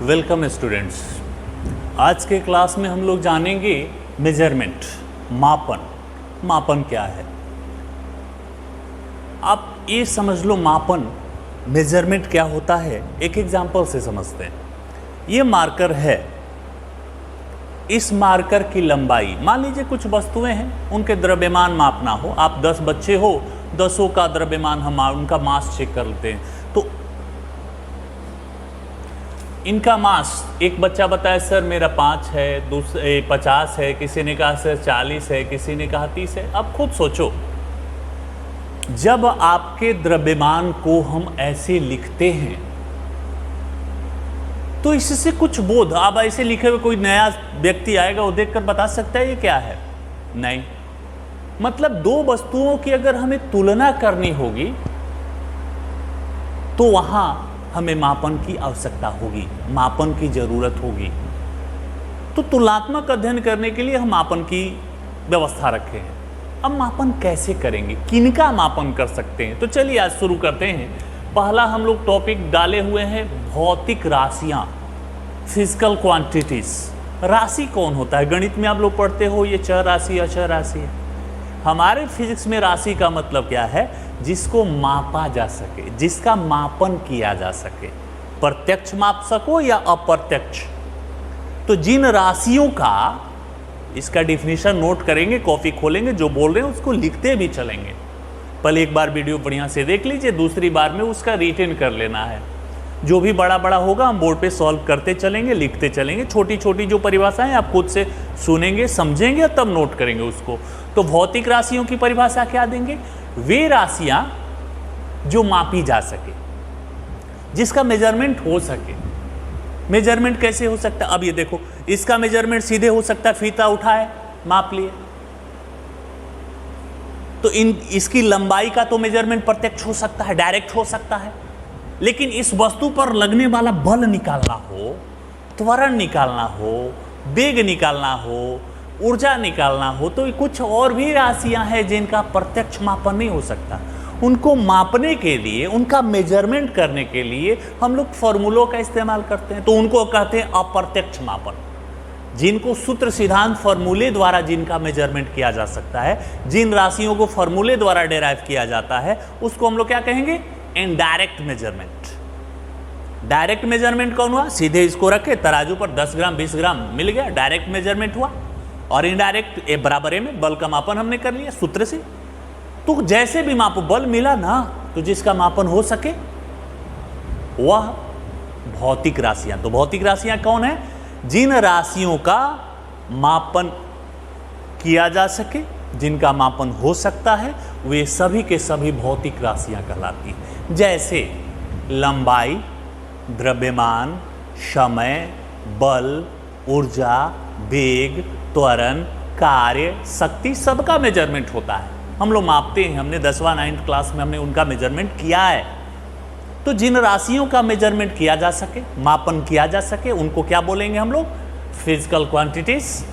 Welcome students. आज के class में हम लोग जानेंगे मेजरमेंट, मापन। मापन क्या है? आप ये समझ लो, मापन मेजरमेंट क्या होता है एक एग्जाम्पल से समझते हैं। ये मार्कर है, इस मार्कर की लंबाई, मान लीजिए कुछ वस्तुएं हैं, उनके द्रव्यमान मापना हो। आप 10 बच्चे हो, 10 का द्रव्यमान हम उनका मास चेक कर लेते हैं। तो इनका मास, एक बच्चा बताया सर मेरा 5 है, दूसरे 50 है, किसी ने कहा सर 40 है, किसी ने कहा 30 है। अब खुद सोचो, जब आपके द्रव्यमान को हम ऐसे लिखते हैं तो इससे कुछ बोध, आप ऐसे लिखे हुए कोई नया व्यक्ति आएगा, वो देखकर बता सकता है ये क्या है? नहीं। मतलब दो वस्तुओं की अगर हमें तुलना करनी होगी तो वहां हमें मापन की आवश्यकता होगी, मापन की जरूरत होगी। तो तुलनात्मक अध्ययन करने के लिए हम मापन की व्यवस्था रखे हैं। अब मापन कैसे करेंगे, किनका मापन कर सकते हैं? तो चलिए आज शुरू करते हैं। पहला हम लोग टॉपिक डाले हुए हैं भौतिक राशियां, फिजिकल क्वांटिटीज। राशि कौन होता है? गणित में आप लोग पढ़ते हो ये चर राशि, अचर राशि है। हमारे फिजिक्स में राशि का मतलब क्या है? जिसको मापा जा सके, जिसका मापन किया जा सके। प्रत्यक्ष माप सको या अप्रत्यक्ष। तो जिन राशियों का, इसका डिफिनीशन नोट करेंगे, कॉपी खोलेंगे, जो बोल रहे हैं उसको लिखते भी चलेंगे। पहले एक बार वीडियो बढ़िया से देख लीजिए, दूसरी बार में उसका रिटेन कर लेना है। जो भी बड़ा बड़ा होगा हम बोर्ड पे सॉल्व करते चलेंगे, लिखते चलेंगे। छोटी छोटी जो परिभाषाएं आप खुद से सुनेंगे, समझेंगे, तब नोट करेंगे उसको। तो भौतिक राशियों की परिभाषा क्या देंगे? वे राशियां जो मापी जा सके, जिसका मेजरमेंट हो सके। मेजरमेंट कैसे हो सकता है? अब ये देखो, इसका मेजरमेंट सीधे हो सकता है, फीता उठाए माप लिए। तो इसकी लंबाई का तो मेजरमेंट प्रत्यक्ष हो सकता है, डायरेक्ट हो सकता है। लेकिन इस वस्तु पर लगने वाला बल निकालना हो, त्वरण निकालना हो, वेग निकालना हो, ऊर्जा निकालना हो, तो कुछ और भी राशियां हैं जिनका प्रत्यक्ष मापन नहीं हो सकता। उनको मापने के लिए, उनका मेजरमेंट करने के लिए हम लोग फॉर्मूलों का इस्तेमाल करते हैं। तो उनको कहते हैं अप्रत्यक्ष मापन। जिनको सूत्र, सिद्धांत, फॉर्मूले द्वारा जिनका मेजरमेंट किया जा सकता है, जिन राशियों को फॉर्मूले द्वारा डेराइव किया जाता है, उसको हम लोग क्या कहेंगे? Indirect measurement. डायरेक्ट मेजरमेंट कौन हुआ? सीधे इसको रखे, तराजू पर 10 ग्राम 20 ग्राम मिल गया, डायरेक्ट मेजरमेंट हुआ। और इनडायरेक्ट, ए बराबर ए में बल का मापन हमने कर लिया सूत्र से। तो जैसे भी मापो, बल मिला ना, तो जिसका मापन हो सके वह भौतिक राशियां। तो भौतिक राशियां कौन है? जिन राशियों का मापन किया जा सके, जिनका मापन हो सकता है, वे सभी के सभी भौतिक राशियां कहलाती हैं। जैसे लंबाई, द्रव्यमान, समय, बल, ऊर्जा, वेग, त्वरण, कार्य, शक्ति, सबका मेजरमेंट होता है। हम लोग मापते हैं, हमने 10वां 9th क्लास में हमने उनका मेजरमेंट किया है। तो जिन राशियों का मेजरमेंट किया जा सके, मापन किया जा सके, उनको क्या बोलेंगे हम लोग? फिजिकल क्वांटिटीज,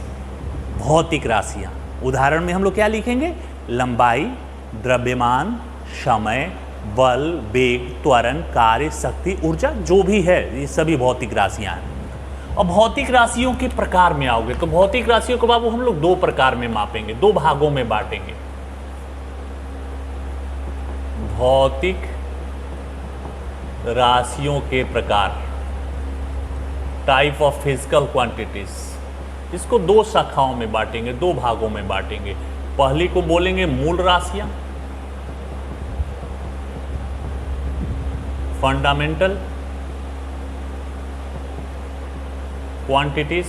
भौतिक राशियां। उदाहरण में हम लोग क्या लिखेंगे? लंबाई, द्रव्यमान, समय, बल, वेग, त्वरण, कार्य, शक्ति, ऊर्जा, जो भी है, ये सभी भौतिक राशियां हैं। अब भौतिक राशियों के प्रकार में आओगे तो भौतिक राशियों को बाबू हम लोग 2 प्रकार में मापेंगे, 2 भागों में बांटेंगे। भौतिक राशियों के प्रकार, टाइप ऑफ फिजिकल क्वांटिटीज। इसको 2 शाखाओं में बांटेंगे, 2 भागों में बांटेंगे। पहली को बोलेंगे मूल राशियां, फंडामेंटल क्वांटिटीज,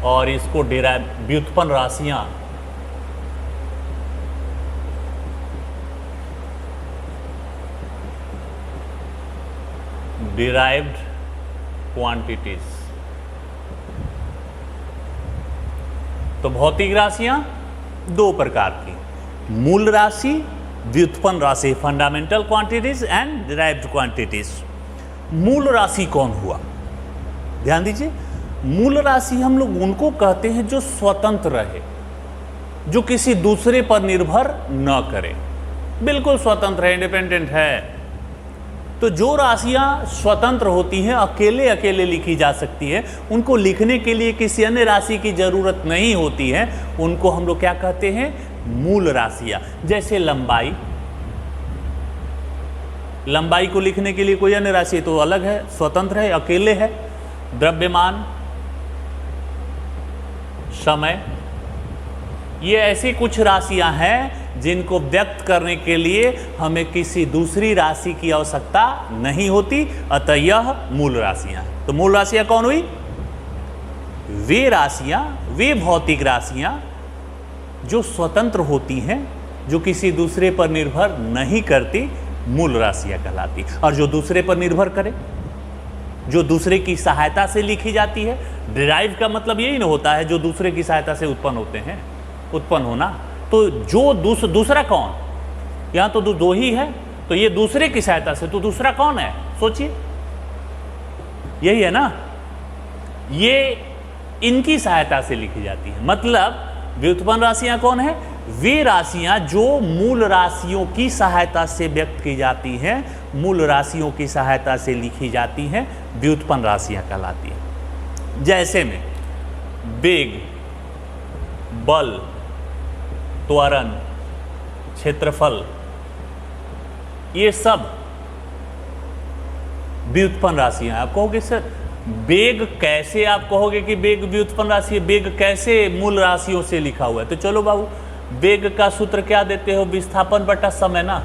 और इसको व्युत्पन्न राशियां, डिराइव्ड क्वांटिटीज। तो भौतिक राशियां 2 प्रकार की, मूल राशि, व्युत्पन्न राशि, fundamental quantities and derived quantities. मूल राशि कौन हुआ? ध्यान दीजिए, मूल राशि हम लोग उनको कहते हैं जो स्वतंत्र रहे, जो किसी दूसरे पर निर्भर न करे, बिल्कुल स्वतंत्र है, इंडिपेंडेंट है। तो जो राशियां स्वतंत्र होती हैं, अकेले अकेले लिखी जा सकती है, उनको लिखने के लिए किसी अन्य राशि की जरूरत नहीं होती है, उनको हम लोग क्या कहते हैं, मूल राशियां। जैसे लंबाई, लंबाई को लिखने के लिए कोई अन्य राशि तो अलग है, स्वतंत्र है, अकेले है। द्रव्यमान, समय, ये ऐसी कुछ राशियां हैं जिनको व्यक्त करने के लिए हमें किसी दूसरी राशि की आवश्यकता नहीं होती, अतः यह मूल राशियां हैं। तो मूल राशियां कौन हुई? वे राशियां, वे भौतिक राशियां जो स्वतंत्र होती हैं, जो किसी दूसरे पर निर्भर नहीं करती, मूल राशियां कहलाती। और जो दूसरे पर निर्भर करे, जो दूसरे की सहायता से लिखी जाती है, डिराइव का मतलब यही ना होता है जो दूसरे की सहायता से उत्पन्न होते हैं, उत्पन्न होना। तो जो दूसरा कौन, यहां तो दो ही है, तो ये दूसरे की सहायता से, तो दूसरा कौन है? सोचिए, यही है ना, ये इनकी सहायता से लिखी जाती है। मतलब व्युत्पन्न राशियां कौन है? वे राशियां जो मूल राशियों की सहायता से व्यक्त की जाती हैं, मूल राशियों की सहायता से लिखी जाती हैं, व्युत्पन्न राशियां कहलाती हैं। जैसे में वेग, बल, त्वरण, क्षेत्रफल, ये सब व्युत्पन्न राशियां। आप कहोगे सर वेग कैसे, आप कहोगे कि वेग व्युत्पन्न राशि है, वेग कैसे मूल राशियों से लिखा हुआ है? तो चलो बाबू, वेग का सूत्र क्या देते हो? विस्थापन बटा समय ना,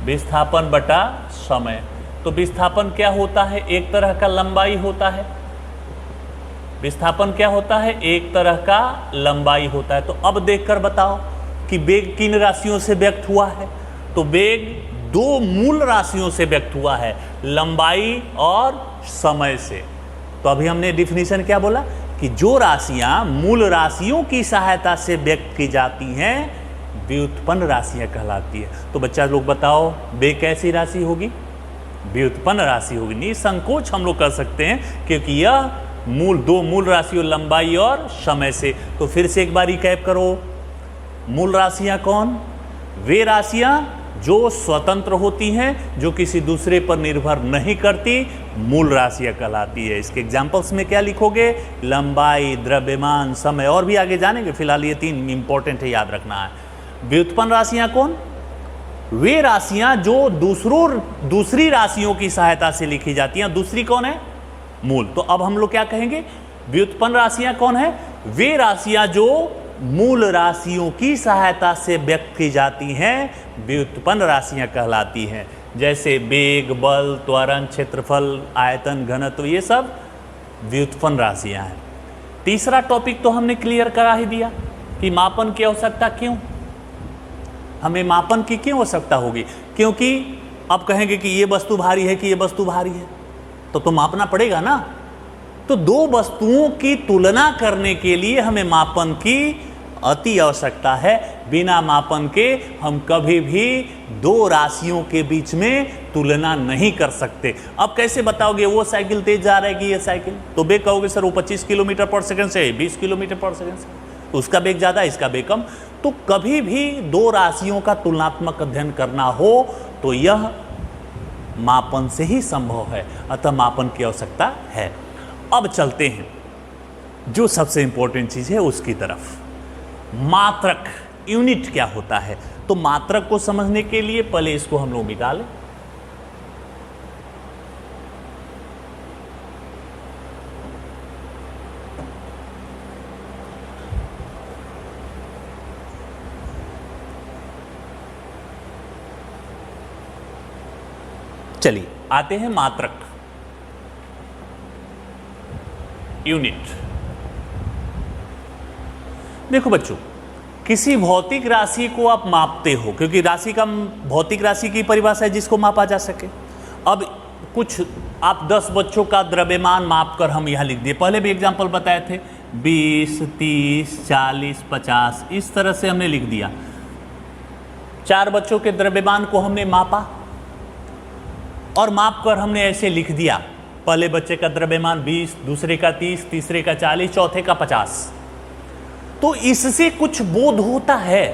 विस्थापन बटा समय। तो विस्थापन क्या होता है? एक तरह का लंबाई होता है। विस्थापन क्या होता है? एक तरह का लंबाई होता है। तो अब देखकर बताओ कि वेग किन राशियों से व्यक्त हुआ है? तो वेग दो मूल राशियों से व्यक्त हुआ है, लंबाई और समय से। तो अभी हमने डिफिनीशन क्या बोला कि जो राशियां मूल राशियों की सहायता से व्यक्त की जाती हैं, व्युत्पन्न राशियां कहलाती है। तो बच्चा लोग बताओ, वेग कैसी राशि होगी? व्युत्पन्न राशि होगी। निसंकोच हम लोग कर सकते हैं, क्योंकि यह दो मूल राशियों लंबाई और समय से। तो फिर से एक बार रिकैप करो, मूल राशियां कौन? वे राशियां जो स्वतंत्र होती हैं, जो किसी दूसरे पर निर्भर नहीं करती, मूल राशियां कहलाती है। इसके एग्जांपल्स में क्या लिखोगे? लंबाई, द्रव्यमान, समय, और भी आगे जानेंगे, फिलहाल ये तीन इंपॉर्टेंट है, याद रखना है। व्युत्पन्न राशियां कौन? वे राशियां जो दूसरी राशियों की सहायता से लिखी जाती हैं। दूसरी कौन है? मूल। तो अब हम लोग क्या कहेंगे? व्युत्पन्न राशियां कौन है? वे राशियां जो मूल राशियों की सहायता से व्यक्त की जाती हैं, व्युत्पन्न राशियां कहलाती हैं। जैसे वेग, बल, त्वरण, क्षेत्रफल, आयतन, घनत्व, ये सब व्युत्पन्न राशियां हैं। तीसरा टॉपिक तो हमने क्लियर करा ही दिया कि मापन की आवश्यकता क्यों, हमें मापन की क्यों आवश्यकता होगी? क्योंकि अब कहेंगे कि ये वस्तु भारी है कि ये वस्तु भारी है, तो मापना पड़ेगा ना। तो दो वस्तुओं की तुलना करने के लिए हमें मापन की अति आवश्यकता है। बिना मापन के हम कभी भी दो राशियों के बीच में तुलना नहीं कर सकते। अब कैसे बताओगे वो साइकिल तेज जा रहा है कि ये साइकिल? तो वेग कहोगे सर वो 25 किलोमीटर पर सेकंड से 20 किलोमीटर पर सेकंड से, तो उसका वेग ज़्यादा, इसका वेग कम। तो कभी भी दो राशियों का तुलनात्मक अध्ययन करना हो तो यह मापन से ही संभव है, अतः मापन की आवश्यकता है। अब चलते हैं जो सबसे इंपॉर्टेंट चीज है उसकी तरफ। मात्रक, यूनिट क्या होता है? तो मात्रक को समझने के लिए पहले इसको हम लोग मिटा लें। चलिए आते हैं मात्रक, यूनिट। देखो बच्चों, किसी भौतिक राशि को आप मापते हो, क्योंकि राशि का भौतिक राशि की परिभाषा है जिसको मापा जा सके। अब कुछ आप 10 बच्चों का द्रव्यमान मापकर हम यहां लिख दिए। पहले भी एग्जांपल बताए थे, 20, 30, 40, 50, इस तरह से हमने लिख दिया। 4 बच्चों के द्रव्यमान को हमने मापा और माप कर हमने ऐसे लिख दिया, पहले बच्चे का द्रव्यमान 20, दूसरे का 30, तीसरे का 40, चौथे का 50। तो इससे कुछ बोध होता है,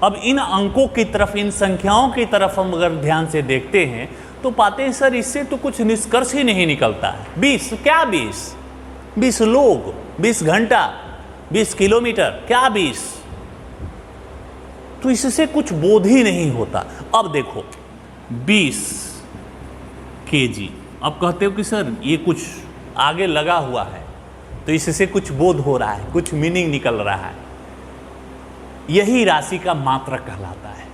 अब इन अंकों की तरफ, इन संख्याओं की तरफ हम अगर ध्यान से देखते हैं तो पाते हैं सर इससे तो कुछ निष्कर्ष ही नहीं निकलता है। 20 क्या 20 लोग, 20 घंटा, 20 किलोमीटर, क्या 20? तो इससे कुछ बोध ही नहीं होता। अब देखो 20 kg, अब कहते हो कि सर ये कुछ आगे लगा हुआ है तो इससे कुछ बोध हो रहा है, कुछ मीनिंग निकल रहा है। यही राशि का मात्रक कहलाता है।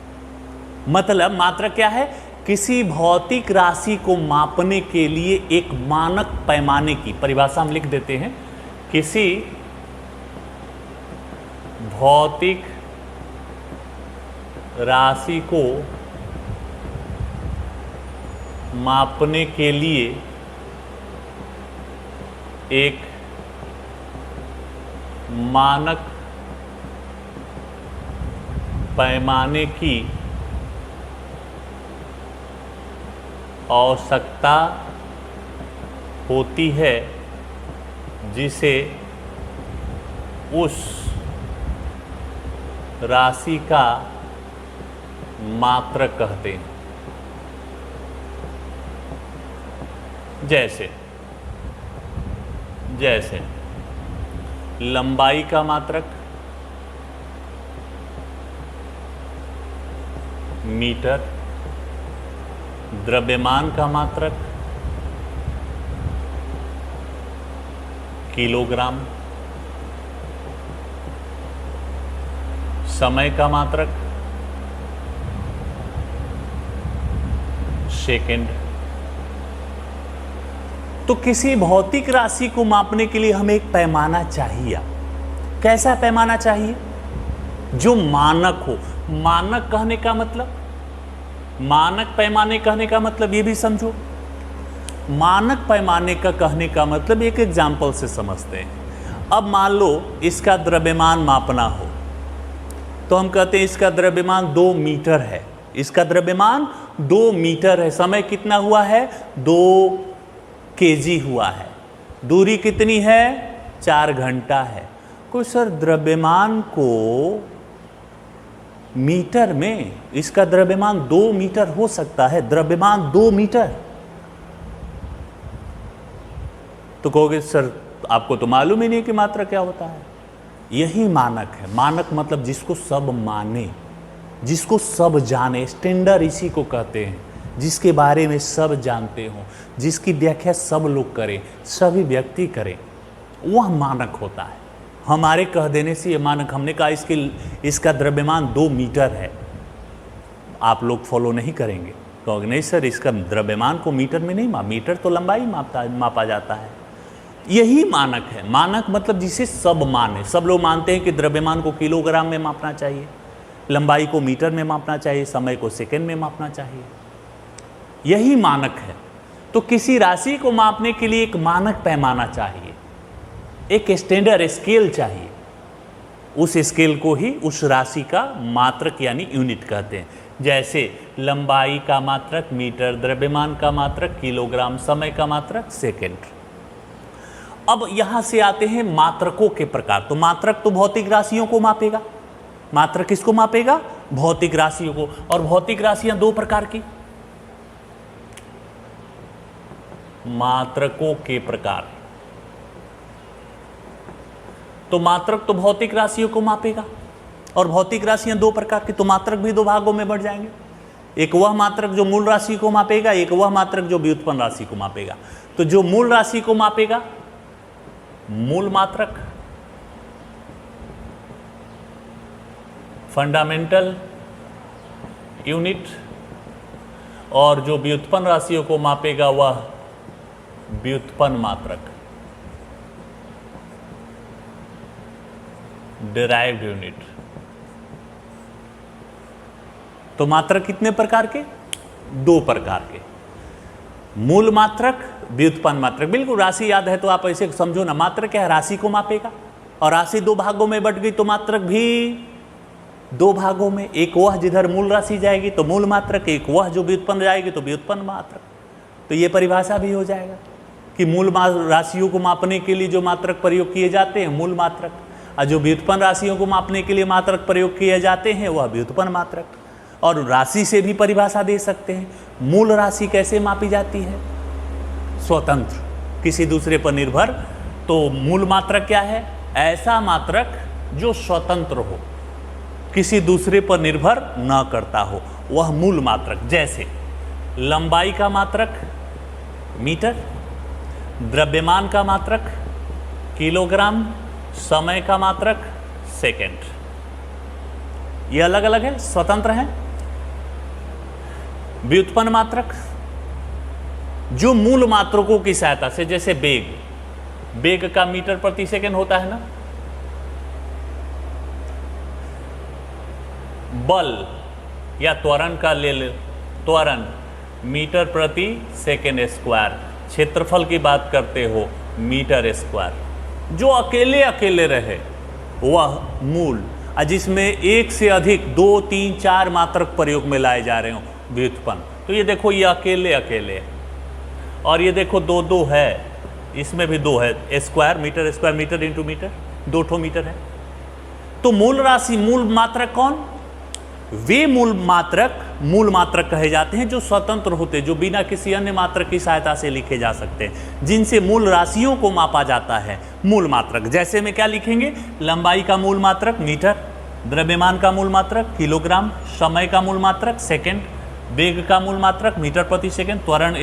मतलब मात्रक क्या है? किसी भौतिक राशि को मापने के लिए एक मानक पैमाने की परिभाषा हम लिख देते हैं। किसी भौतिक राशि को मापने के लिए एक मानक पैमाने की आवश्यकता होती है, जिसे उस राशि का मात्रक कहते हैं। जैसे लंबाई का मात्रक मीटर, द्रव्यमान का मात्रक किलोग्राम, समय का मात्रक सेकंड। तो किसी भौतिक राशि को मापने के लिए हमें एक पैमाना चाहिए। कैसा पैमाना चाहिए? जो मानक हो। मानक कहने का मतलब, मानक पैमाने कहने का मतलब ये भी समझो। मानक पैमाने का कहने का मतलब एक एग्जाम्पल से समझते हैं। अब मान लो इसका द्रव्यमान मापना हो तो हम कहते हैं इसका द्रव्यमान 2 मीटर है। इसका द्रव्यमान 2 मीटर है। समय कितना हुआ है? 2 kg हुआ है। दूरी कितनी है? 4 घंटा है। कोई सर द्रव्यमान को मीटर में, इसका द्रव्यमान 2 मीटर हो सकता है? द्रव्यमान 2 मीटर? तो कहोगे सर आपको तो मालूम ही नहीं कि मात्रा क्या होता है। यही मानक है। मानक मतलब जिसको सब माने, जिसको सब जाने, स्टैंडर्ड इसी को कहते हैं। जिसके बारे में सब जानते हो, जिसकी व्याख्या सब लोग करें, सभी व्यक्ति करें, वह मानक होता है। हमारे कह देने से ये मानक, हमने कहा इसका द्रव्यमान 2 मीटर है, आप लोग फॉलो नहीं करेंगे। कहोगे नहीं सर इसका द्रव्यमान को मीटर में नहीं मीटर तो लंबाई मापा जाता है। यही मानक है। मानक मतलब जिसे सब माने। सब लोग मानते हैं कि द्रव्यमान को किलोग्राम में मापना चाहिए, लंबाई को मीटर में मापना चाहिए, समय को सेकंड में मापना चाहिए। यही मानक है। तो किसी राशि को मापने के लिए एक मानक पैमाना चाहिए, एक स्टैंडर्ड स्केल चाहिए। उस स्केल को ही उस राशि का मात्रक यानी यूनिट कहते हैं। जैसे लंबाई का मात्रक मीटर, द्रव्यमान का मात्रक किलोग्राम, समय का मात्रक सेकंड। अब यहां से आते हैं मात्रकों के प्रकार। तो मात्रक तो भौतिक राशियों को मापेगा। मात्रक किसको मापेगा? भौतिक राशियों को। और भौतिक राशियां 2 प्रकार की। मात्रकों के प्रकार। तो मात्रक तो भौतिक राशियों को मापेगा और भौतिक राशियां 2 प्रकार की। तो मात्रक भी 2 भागों में बढ़ जाएंगे। एक वह मात्रक जो मूल राशि को मापेगा, एक वह मात्रक जो व्युत्पन्न राशि को मापेगा। तो जो मूल राशि को मापेगा, मूल मात्रक, फंडामेंटल यूनिट, और जो व्युत्पन्न राशियों को मापेगा वह व्युत्पन्न मात्रक, डिराइव्ड यूनिट। तो मात्रक कितने प्रकार के? 2 प्रकार के। मूल मात्रक, व्युत्पन्न मात्रक। बिल्कुल राशि याद है तो आप ऐसे समझो ना, मात्रक क्या है? राशि को मापेगा। और राशि 2 भागों में बट गई तो मात्रक भी 2 भागों में। एक वह जिधर मूल राशि जाएगी तो मूल मात्रक, एक वह जो व्युत्पन्न जाएगी तो व्युत्पन्न मात्रक। तो ये परिभाषा भी हो जाएगा कि मूल राशियों को मापने के लिए जो मात्रक प्रयोग किए जाते हैं मूल मात्रक, और जो व्युत्पन्न राशियों को मापने के लिए मात्रक प्रयोग किए जाते हैं वह व्युत्पन्न मात्रक। और राशि से भी परिभाषा दे सकते हैं। मूल राशि कैसे मापी जाती है? स्वतंत्र, किसी दूसरे पर निर्भर। तो मूल मात्रक क्या है? ऐसा मात्रक जो स्वतंत्र हो, किसी दूसरे पर निर्भर न करता हो, वह मूल मात्रक। जैसे लंबाई का मात्रक मीटर, द्रव्यमान का मात्रक किलोग्राम, समय का मात्रक सेकंड। ये अलग अलग है, स्वतंत्र है। व्युत्पन्न मात्रक जो मूल मात्रकों की सहायता से, जैसे बेग, बेग का मीटर प्रति सेकंड होता है ना। बल या त्वरण का ले ले, त्वरण मीटर प्रति सेकंड स्क्वायर। क्षेत्रफल की बात करते हो, मीटर स्क्वायर। जो अकेले अकेले रहे वह मूल, और जिसमें एक से अधिक 2, 3, 4 मात्रक प्रयोग में लाए जा रहे हो, व्युत्पन्न। तो ये देखो, ये अकेले अकेले है, और ये देखो 2, 2 है, इसमें भी 2 है। Square, metre square, metre into metre, 2 ठो मीटर है। तो मूल राशि, मूल मात्रक कौन? वे मूल मात्रक कहे जाते हैं जो स्वतंत्र होते, जो बिना किसी अन्य मात्रक की सहायता से लिखे जा सकते हैं, जिनसे मूल राशियों को मापा जाता है। मूल मात्रक जैसे में क्या लिखेंगे? लंबाई का मूल मात्रक मीटर, द्रव्यमान का मूल मात्रक किलोग्राम, समय का मूल मात्रक सेकंड, वेग का मूल मात्रक मीटर प्रति सेकंड, त्वरण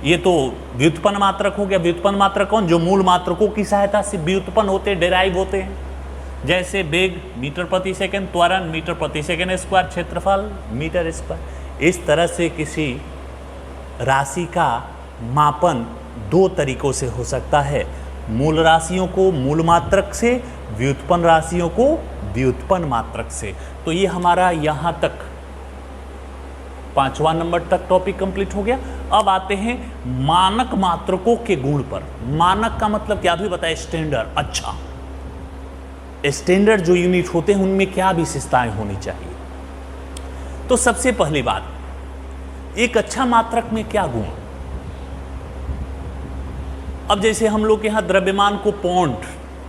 ये तो व्युत्पन्न मात्रक हो गया। व्युत्पन्न मात्रक कौन? जो मूल मात्रकों की सहायता से व्युत्पन्न होते, डेराइव होते हैं। जैसे वेग मीटर प्रति सेकंड, त्वरण मीटर प्रति सेकंड स्क्वायर, क्षेत्रफल मीटर स्क्वायर। इस तरह से किसी राशि का मापन 2 तरीकों से हो सकता है। मूल राशियों को मूल मात्रक से, व्युत्पन्न राशियों को व्युत्पन्न मात्रक से। तो ये हमारा यहाँ तक 5वां नंबर तक टॉपिक कंप्लीट हो गया। अब आते हैं मानक मात्रकों के गुण पर। मानक का मतलब क्या भी बताए? स्टैंडर्ड। अच्छा, स्टैंडर्ड जो यूनिट होते हैं उनमें क्या विशेषताएं होनी चाहिए? तो सबसे पहली बात, एक अच्छा मात्रक में क्या गुण? अब जैसे हम लोग यहाँ द्रव्यमान को पौंड,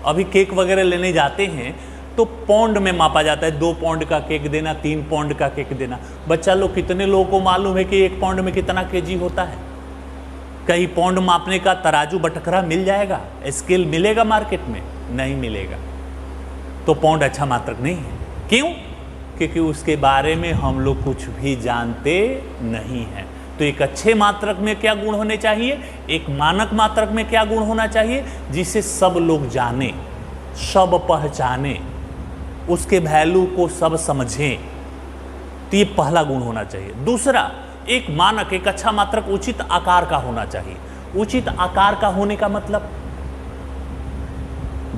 अभी केक वगैरह लेने जाते हैं तो पौंड में मापा जाता है। 2 पौंड का केक देना, 3 पौंड का केक देना। बच्चा लोग, कितने लोगों को मालूम है कि 1 पौंड में कितना केजी होता है? कहीं पौंड मापने का तराजू बटखरा मिल जाएगा? स्केल मिलेगा मार्केट में? नहीं मिलेगा। तो पौंड अच्छा मात्रक नहीं है। क्यों? क्योंकि उसके बारे में हम लोग कुछ भी जानते नहीं हैं। तो एक अच्छे मात्रक में क्या गुण होने चाहिए? एक मानक मात्रक में क्या गुण होना चाहिए? जिसे सब लोग जाने, सब पहचाने, उसके वैल्यू को सब समझें। तो ये पहला गुण होना चाहिए। दूसरा, एक मानक, एक अच्छा मात्रक उचित आकार का होना चाहिए। उचित आकार का होने का मतलब,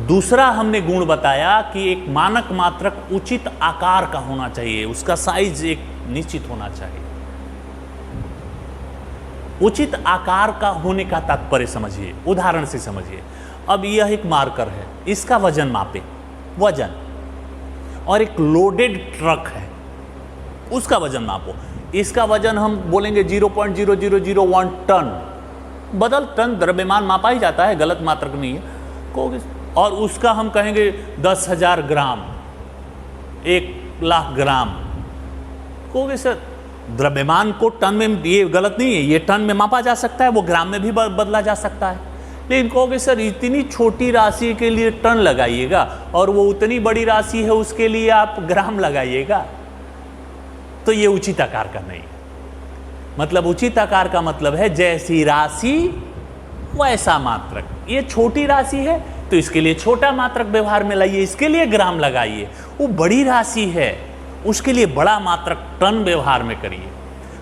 दूसरा हमने गुण बताया कि एक मानक मात्रक उचित आकार का होना चाहिए, उसका साइज एक निश्चित होना चाहिए। उचित आकार का होने का तात्पर्य समझिए, उदाहरण से समझिए। अब यह एक मार्कर है, इसका वजन मापे, वजन, और एक लोडेड ट्रक है, उसका वजन मापो। इसका वजन हम बोलेंगे 0.0001 टन, बदल टन द्रव्यमान मापा ही जाता है, गलत मात्रक नहीं है। और उसका हम कहेंगे 10,000 ग्राम, 1,00,000 ग्राम। कहोगे सर द्रव्यमान को टन में, ये गलत नहीं है, ये टन में मापा जा सकता है, वो ग्राम में भी बदला जा सकता है। लेकिन कहोगे सर इतनी छोटी राशि के लिए टन लगाइएगा और वो उतनी बड़ी राशि है उसके लिए आप ग्राम लगाइएगा, तो ये उचित आकार का नहीं है। मतलब उचित आकार का मतलब है जैसी राशि वैसा मात्रक। ये छोटी राशि है तो इसके लिए छोटा मात्रक व्यवहार में लाइए, इसके लिए ग्राम लगाइए। वो बड़ी राशि है उसके लिए बड़ा मात्रक टन व्यवहार में करिए।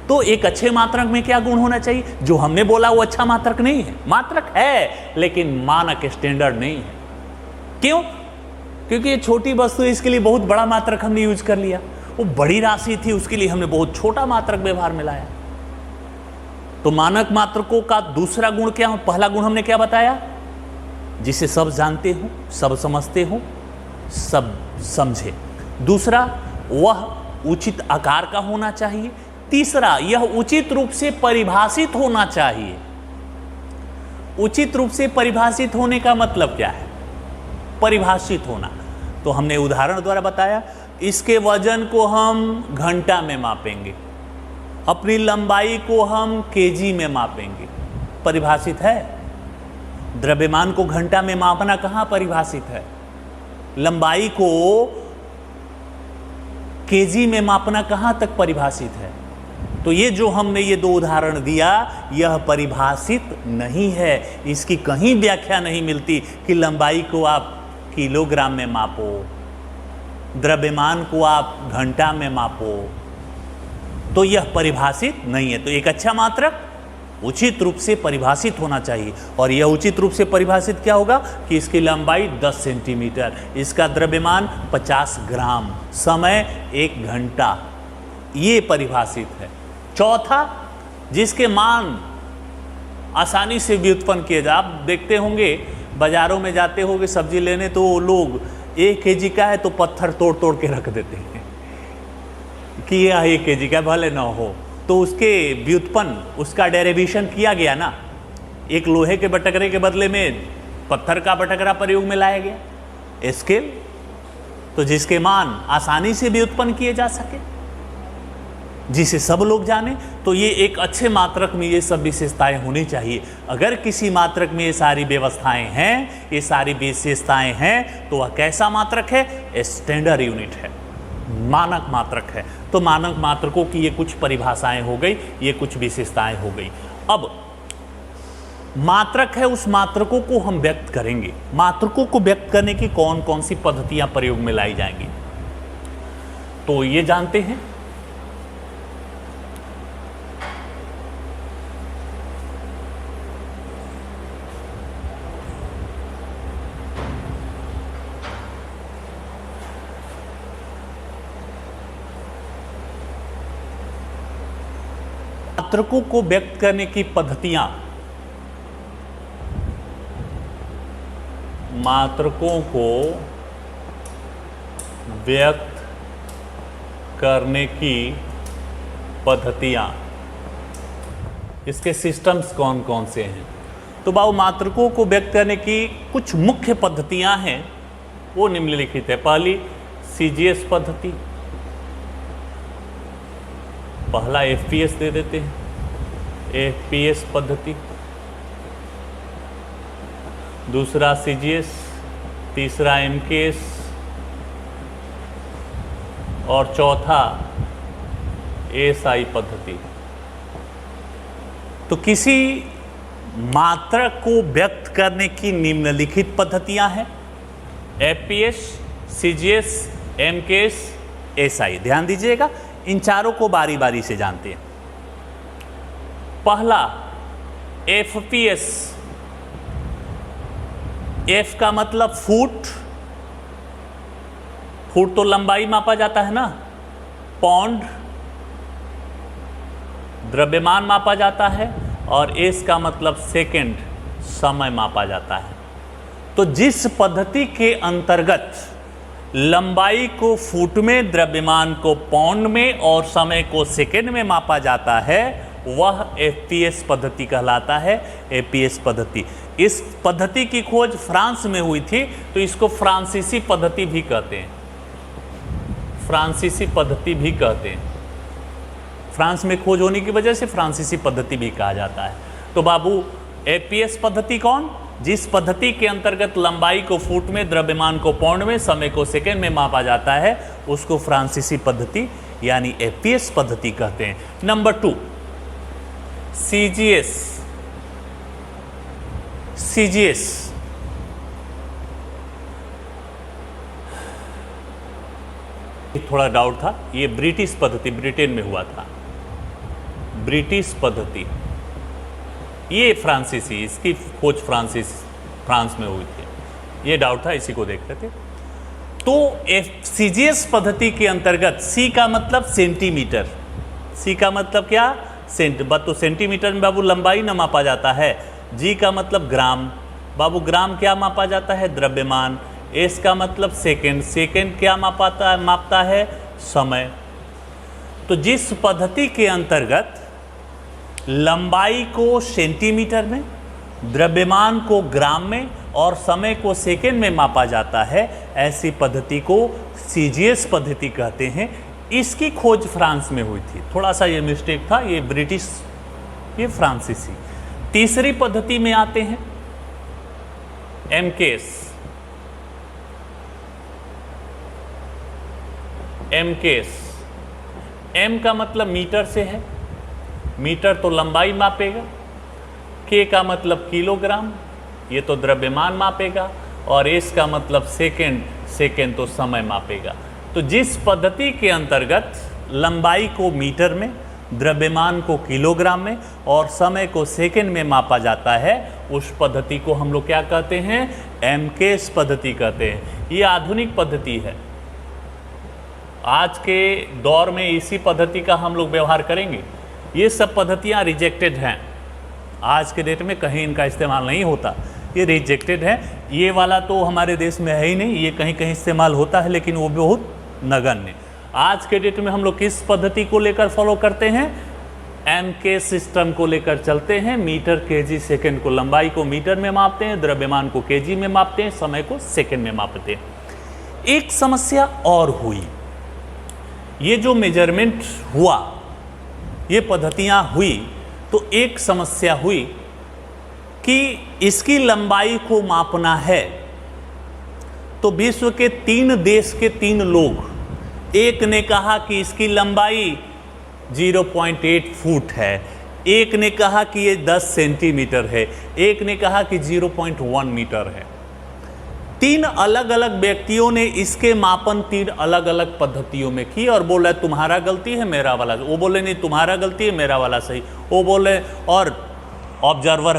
तो एक अच्छे मात्रक में क्या गुण होना चाहिए? जो हमने बोला वो अच्छा मात्रक नहीं है, मात्रक है लेकिन मानक स्टैंडर्ड नहीं है। क्यों? क्योंकि ये छोटी वस्तु है, इसके लिए बहुत बड़ा मात्रक हमने यूज कर लिया। वो बड़ी राशि थी उसके लिए हमने बहुत छोटा मात्रक व्यवहार में लाया। तो मानक मात्रकों का दूसरा गुण क्या हो? पहला गुण हमने क्या बताया? जिसे सब जानते हो, सब समझते हो, सब समझे। दूसरा, वह उचित आकार का होना चाहिए। तीसरा, यह उचित रूप से परिभाषित होना चाहिए। उचित रूप से परिभाषित होने का मतलब क्या है? परिभाषित होना, तो हमने उदाहरण द्वारा बताया। इसके वजन को हम घंटा में मापेंगे, अपनी लंबाई को हम केजी में मापेंगे। परिभाषित है। द्रव्यमान को घंटा में मापना कहाँ परिभाषित है? लंबाई को केजी में मापना कहाँ तक परिभाषित है? तो ये जो हमने ये 2 उदाहरण दिया, यह परिभाषित नहीं है। इसकी कहीं व्याख्या नहीं मिलती कि लंबाई को आप किलोग्राम में मापो, द्रव्यमान को आप घंटा में मापो, तो यह परिभाषित नहीं है। तो एक अच्छा मात्रक उचित रूप से परिभाषित होना चाहिए, और यह उचित रूप से परिभाषित क्या होगा कि इसकी लंबाई 10 सेंटीमीटर, इसका द्रव्यमान 50 ग्राम, समय 1 घंटा, ये परिभाषित है। चौथा, जिसके मान आसानी से व्युत्पन्न किए जा, आप देखते होंगे बाजारों में जाते होंगे सब्जी लेने, तो लोग 1 केजी का है तो पत्थर तोड़ तोड़ के रख देते हैं कि यह 1 केजी का भले ना हो, तो उसके व्युत्पन्न, उसका डेरिवेशन किया गया ना। एक लोहे के बटकरे के बदले में पत्थर का बटकरा प्रयोग में लाया गया, स्केल, तो जिसके मान आसानी से व्युत्पन्न किए जा सके, जिसे सब लोग जाने। तो ये एक अच्छे मात्रक में ये सब विशेषताएं होनी चाहिए। अगर किसी मात्रक में ये सारी व्यवस्थाएं हैं, ये सारी विशेषताएं हैं, तो वह कैसा मात्रक है? स्टैंडर्ड यूनिट है, मानक मात्रक है। तो मानक मात्रकों की ये कुछ परिभाषाएं हो गई, ये कुछ विशेषताएं हो गई। अब मात्रक है, उस मात्रकों को हम व्यक्त करेंगे। मात्रकों को व्यक्त करने की कौन कौन सी पद्धतियां प्रयोग में लाई जाएंगी, तो ये जानते हैं। मात्रकों को व्यक्त करने की पद्धतियां, मात्रकों को व्यक्त करने की पद्धतियां, इसके सिस्टम्स कौन कौन से हैं? तो बाबू, मात्रकों को व्यक्त करने की कुछ मुख्य पद्धतियां हैं, वो निम्नलिखित है। पहली सीजीएस पद्धति, पहला एफपीएस दे देते हैं, एफपीएस पद्धति, दूसरा सीजीएस, तीसरा एमकेएस, और चौथा एएसआई पद्धति। तो किसी मात्रक को व्यक्त करने की निम्नलिखित पद्धतियां हैं, एफपीएस, सीजीएस, एमकेएस, एएसआई। ध्यान दीजिएगा, इन चारों को बारी बारी से जानते हैं। पहला एफपीएस, एफ का मतलब फुट, फुट तो लंबाई मापा जाता है ना। पौंड द्रव्यमान मापा जाता है, और एस का मतलब सेकंड, समय मापा जाता है। तो जिस पद्धति के अंतर्गत लंबाई को फुट में, द्रव्यमान को पौंड में और समय को सेकंड में मापा जाता है, वह एफपीएस पद्धति कहलाता है। एफपीएस पद्धति, इस पद्धति की खोज फ्रांस में हुई थी, तो इसको फ्रांसीसी पद्धति भी कहते हैं। फ्रांसीसी पद्धति भी कहते हैं, फ्रांस में खोज होने की वजह से फ्रांसीसी पद्धति भी कहा जाता है। तो बाबू, एफपीएस पद्धति कौन? जिस पद्धति के अंतर्गत लंबाई को फुट में, द्रव्यमान को पौंड में, समय को सेकंड में मापा जाता है, उसको फ्रांसीसी पद्धति यानी एफपीएस पद्धति कहते हैं। Number 2 CGS. सीजीएस थोड़ा डाउट था, ये ब्रिटिश पद्धति, ब्रिटेन में हुआ था, ब्रिटिश पद्धति। ये फ्रांसीसी, इसकी खोज फ्रांस में हुई थी, ये डाउट था, इसी को देखते थे। तो सीजीएस पद्धति के अंतर्गत सी का मतलब सेंटीमीटर, सी का मतलब क्या? तो सेंटीमीटर में बाबू लंबाई न मापा जाता है। जी का मतलब ग्राम, बाबू ग्राम क्या मापा जाता है? द्रव्यमान। एस का मतलब सेकंड, सेकंड क्या मापता है? समय। तो जिस पद्धति के अंतर्गत लंबाई को सेंटीमीटर में, द्रव्यमान को ग्राम में और समय को सेकेंड में मापा जाता है, ऐसी पद्धति को सीजीएस पद्धति कहते हैं। इसकी खोज फ्रांस में हुई थी। थोड़ा सा ये मिस्टेक था, ये ब्रिटिश, ये फ्रांसीसी। तीसरी पद्धति में आते हैं एमकेएस। एमकेएस, एम का मतलब मीटर से है, मीटर तो लंबाई मापेगा, के का मतलब किलोग्राम, ये तो द्रव्यमान मापेगा, और एस का मतलब सेकेंड, सेकेंड तो समय मापेगा। तो जिस पद्धति के अंतर्गत लंबाई को मीटर में, द्रव्यमान को किलोग्राम में और समय को सेकेंड में मापा जाता है, उस पद्धति को हम लोग क्या कहते हैं? एमकेएस पद्धति कहते हैं। ये आधुनिक पद्धति है। आज के दौर में इसी पद्धति का हम लोग व्यवहार करेंगे। ये सब पद्धतियाँ रिजेक्टेड हैं, आज के डेट में कहीं इनका इस्तेमाल नहीं होता, ये रिजेक्टेड है। ये वाला तो हमारे देश में है ही नहीं, ये कहीं कहीं इस्तेमाल होता है लेकिन वो बहुत नगण्य। आज के डेट में हम लोग किस पद्धति को लेकर फॉलो करते हैं? एमकेएस सिस्टम को लेकर चलते हैं। मीटर, केजी, सेकंड को, लंबाई को मीटर में मापते हैं, द्रव्यमान को केजी में मापते हैं, समय को सेकंड में मापते हैं। एक समस्या और हुई, ये जो मेजरमेंट हुआ, ये पद्धतियाँ हुई, तो एक समस्या हुई कि इसकी लंबाई को मापना है। तो विश्व के 3 देश के 3 लोग, एक ने कहा कि इसकी लंबाई 0.8 फुट है, एक ने कहा कि ये 10 सेंटीमीटर है, एक ने कहा कि 0.1 मीटर है। 3 अलग अलग व्यक्तियों ने इसके मापन 3 अलग अलग पद्धतियों में की और बोला तुम्हारा गलती है, मेरा वाला, वो बोले नहीं तुम्हारा गलती है, मेरा वाला सही, वो बोले। और ऑब्जर्वर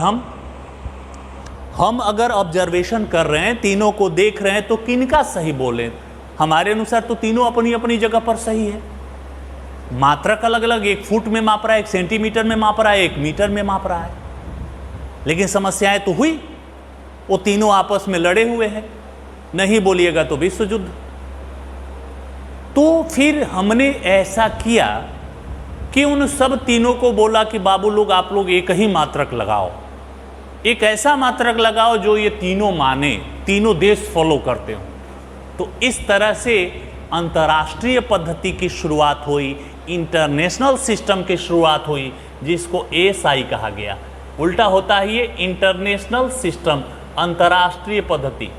हम अगर ऑब्जर्वेशन कर रहे हैं, तीनों को देख रहे हैं, तो किनका सही बोले? हमारे अनुसार तो तीनों अपनी अपनी जगह पर सही है। मात्रक अलग अलग, 1 फुट में माप रहा है, 1 सेंटीमीटर में माप रहा है, 1 मीटर में माप रहा है, लेकिन समस्याएं तो हुई। वो तीनों आपस में लड़े हुए हैं, नहीं बोलिएगा तो विश्व युद्ध। तो फिर हमने ऐसा किया कि उन सब तीनों को बोला कि बाबू लोग, आप लोग एक ही मात्रक लगाओ, एक ऐसा मात्रक लगाओ जो ये तीनों माने, तीनों देश फॉलो करते हो। तो इस तरह से अंतर्राष्ट्रीय पद्धति की शुरुआत हुई, इंटरनेशनल सिस्टम की शुरुआत हुई, जिसको एएसआई कहा गया। उल्टा होता है ये इंटरनेशनल सिस्टम, अंतर्राष्ट्रीय पद्धति।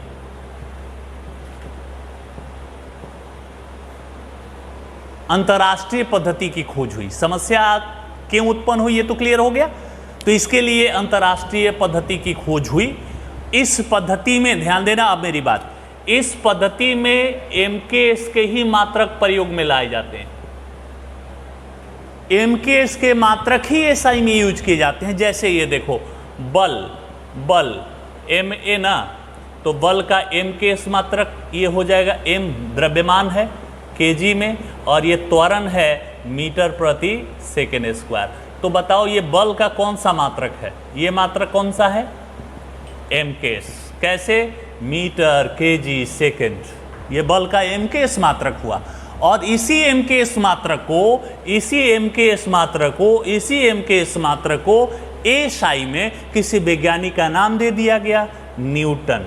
अंतर्राष्ट्रीय पद्धति की खोज हुई। समस्या क्यों उत्पन्न हुई ये तो क्लियर हो गया। तो इसके लिए अंतर्राष्ट्रीय पद्धति की खोज हुई। इस पद्धति में ध्यान देना, अब मेरी बात, इस पद्धति में एमकेएस के ही मात्रक प्रयोग में लाए जाते हैं। एमकेएस के मात्रक ही एसआई में यूज किए जाते हैं। जैसे ये देखो, बल एम ए ना, तो बल का एमकेएस मात्रक ये हो जाएगा, एम द्रव्यमान है केजी में, और ये त्वरण है मीटर प्रति सेकेंड स्क्वायर। तो बताओ ये बल का कौन सा मात्रक है? ये मात्रक कौन सा है? एमकेएस। कैसे? मीटर, केजी, सेकेंड, ये बल का एमकेएस मात्रक हुआ। और इसी एमकेएस मात्रक को एसआई में किसी वैज्ञानिक का नाम दे दिया गया, न्यूटन।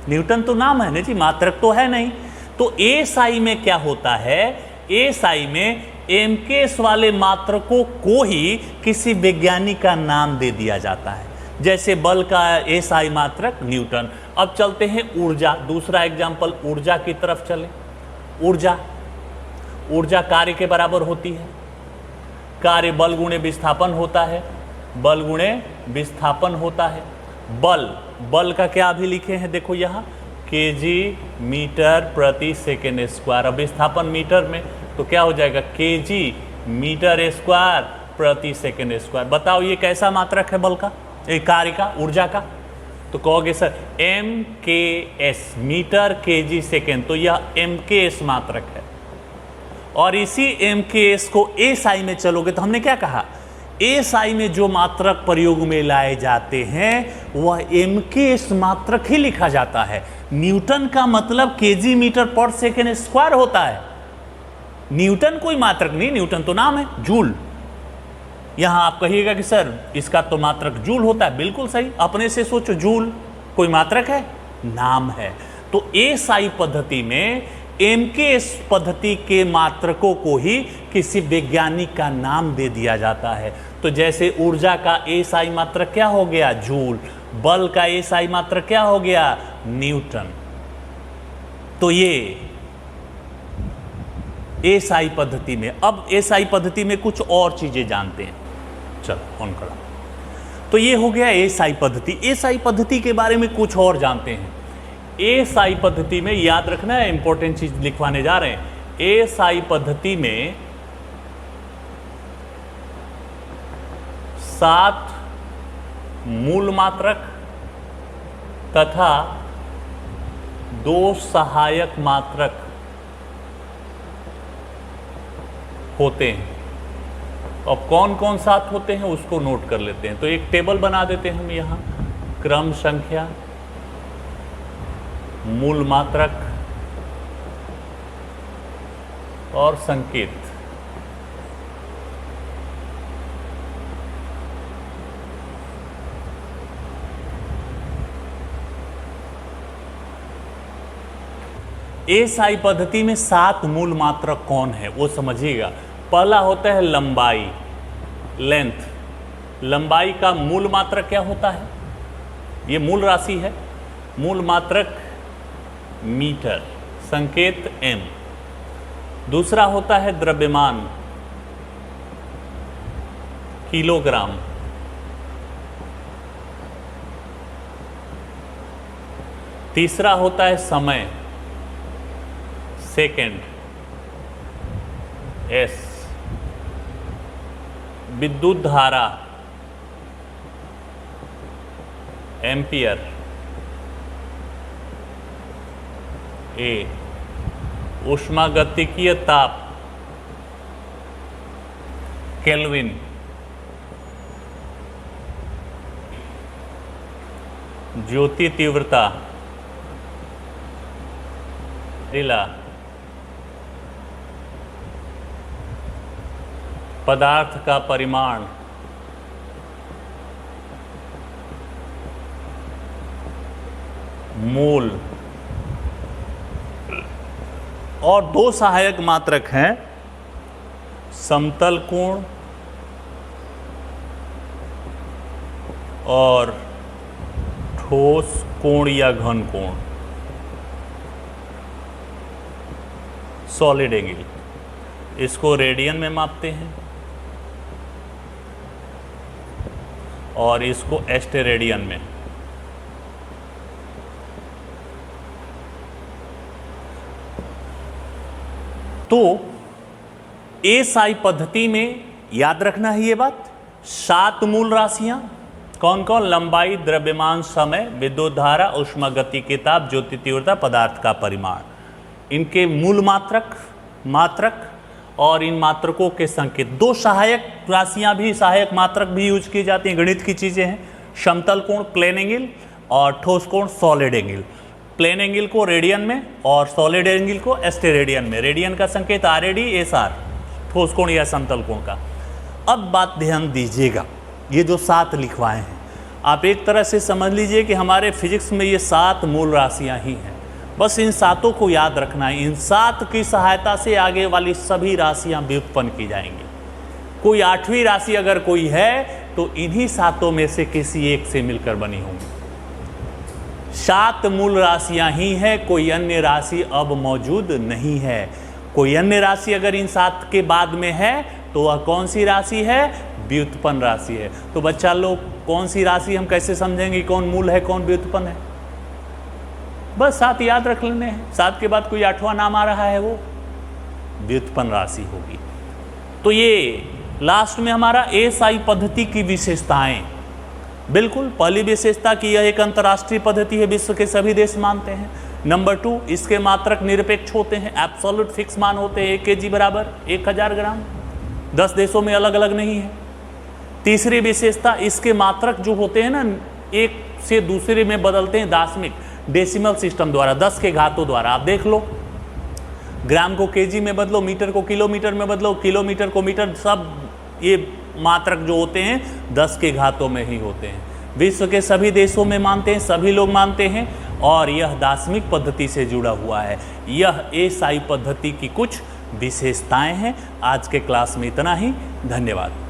न्यूटन तो नाम है ना जी, मात्रक तो है नहीं। तो एसआई में क्या होता है? एसआई में एमकेएस वाले मात्रकों को ही किसी वैज्ञानिक का नाम दे दिया जाता है। जैसे बल का एसआई मात्रक न्यूटन। अब चलते हैं ऊर्जा, दूसरा एग्जाम्पल, ऊर्जा की तरफ चले। ऊर्जा कार्य के बराबर होती है। कार्य बल गुणे विस्थापन होता है, बल गुणे विस्थापन होता है। बल का क्या अभी लिखे हैं, देखो यहाँ, केजी मीटर प्रति सेकेंड स्क्वायर। अब विस्थापन मीटर में, तो क्या हो जाएगा? केजी मीटर स्क्वायर प्रति सेकेंड स्क्वायर। बताओ ये कैसा मात्रक है बल का, कार्य का, ऊर्जा का? तो कहोगे sir MKS, metre KG second, तो यह एमकेएस मात्रक है। और इसी एमकेएस को एसआई में चलोगे तो हमने क्या कहा? एसआई में जो मात्रक प्रयोग में लाए जाते हैं वह एमकेएस मात्रक ही लिखा जाता है। न्यूटन का मतलब केजी मीटर पर सेकेंड स्क्वायर होता है। न्यूटन कोई मात्रक नहीं, न्यूटन तो नाम है, जूल। यहां आप कहिएगा कि सर इसका तो मात्रक जूल होता है, बिल्कुल सही, अपने से सोचो, जूल कोई मात्रक है, नाम है। तो एसआई पद्धति में एम के पद्धति के मात्रकों को ही किसी वैज्ञानिक का नाम दे दिया जाता है। तो जैसे ऊर्जा का एसआई मात्रक क्या हो गया, जूल। बल का एसआई मात्रक क्या हो गया, न्यूटन। तो ये एसआई पद्धति में। अब एसआई पद्धति में कुछ और चीजें जानते हैं, चलो ऑन करो। तो ये हो गया एसआई पद्धति। एसआई पद्धति के बारे में कुछ और जानते हैं। एसआई पद्धति में याद रखना है, इंपॉर्टेंट चीज लिखवाने जा रहे हैं। एसआई पद्धति में 7 मूल मात्रक तथा 2 सहायक मात्रक होते हैं। अब कौन कौन साथ होते हैं उसको नोट कर लेते हैं। तो एक टेबल बना देते हैं हम यहां, क्रम संख्या, मूल मात्रक और संकेत। एसआई पद्धति में 7 मूल मात्रक कौन है वो समझिएगा। पहला होता है लंबाई, लेंथ। लंबाई का मूल मात्रक क्या होता है, ये मूल राशि है, मूल मात्रक मीटर, संकेत m। दूसरा होता है द्रव्यमान, किलोग्राम। तीसरा होता है समय, सेकेंड, एस। विद्युत धारा, एम्पियर, ए। ऊष्मागतिकीय ताप, केल्विन। ज्योति तीव्रता, रिला। पदार्थ का परिमाण, मोल। और 2 सहायक मात्रक हैं, समतल कोण और ठोस कोण या घन कोण, सॉलिड एंगल। इसको रेडियन में मापते हैं और इसको एस्टेरेडियन में। तो एसआई पद्धति में याद रखना है ये बात, 7 मूल राशियां कौन कौन, लंबाई, द्रव्यमान, समय, विद्युत धारा, ऊष्मागतिकीय ताप, ज्योति तीव्रता, पदार्थ का परिमाण। इनके मूल मात्रक और इन मात्रकों के संकेत। 2 सहायक राशियां भी, सहायक मात्रक भी यूज की जाती हैं, गणित की चीजें हैं। समतल कोण प्लेन एंगल और ठोस कोण सॉलिड एंगल। प्लेन एंगल को रेडियन में और सॉलिड एंगल को एस्टेरेडियन में। रेडियन का संकेत RAD, SR, ठोस कोण या समतल कोण का। अब बात ध्यान दीजिएगा, ये जो 7 लिखवाए हैं आप एक तरह से समझ लीजिए कि हमारे फिजिक्स में ये 7 मूल राशियां ही हैं। बस इन 7 को याद रखना है। इन 7 की सहायता से आगे वाली सभी राशियां व्युत्पन्न की जाएंगी। कोई 8वीं राशि अगर कोई है तो इन्हीं 7 में से किसी एक से मिलकर बनी होंगी। 7 मूल राशियां ही हैं, कोई अन्य राशि अब मौजूद नहीं है। कोई अन्य राशि अगर इन 7 के बाद में है तो वह कौन सी राशि है, व्युत्पन्न राशि है। तो बच्चा लोग कौन सी राशि हम कैसे समझेंगे, कौन मूल है कौन व्युत्पन्न है, बस 7 याद रख लेने हैं। 7 के बाद कोई 8वां नाम आ रहा है वो व्युत्पन्न राशि होगी। तो ये लास्ट में हमारा एसआई पद्धति की विशेषताएं। बिल्कुल पहली विशेषता की यह एक अंतर्राष्ट्रीय पद्धति है, विश्व के सभी देश मानते हैं। नंबर 2, इसके मात्रक निरपेक्ष होते हैं, एब्सोल्यूट फिक्स मान होते हैं। 1 kg बराबर 1000 ग्राम, 10 देशों में अलग अलग नहीं है। तीसरी विशेषता, इसके मात्रक जो होते हैं ना, एक से दूसरे में बदलते हैं दाशमिक डेसिमल सिस्टम द्वारा, 10 के घातों द्वारा। आप देख लो, ग्राम को केजी में बदलो, मीटर को किलोमीटर में बदलो, किलोमीटर को मीटर, सब ये मात्रक जो होते हैं 10 के घातों में ही होते हैं। विश्व के सभी देशों में मानते हैं, सभी लोग मानते हैं, और यह दार्शनिक पद्धति से जुड़ा हुआ है। यह एएसआई पद्धति की कुछ विशेषताएं हैं। आज के क्लास में इतना ही, धन्यवाद।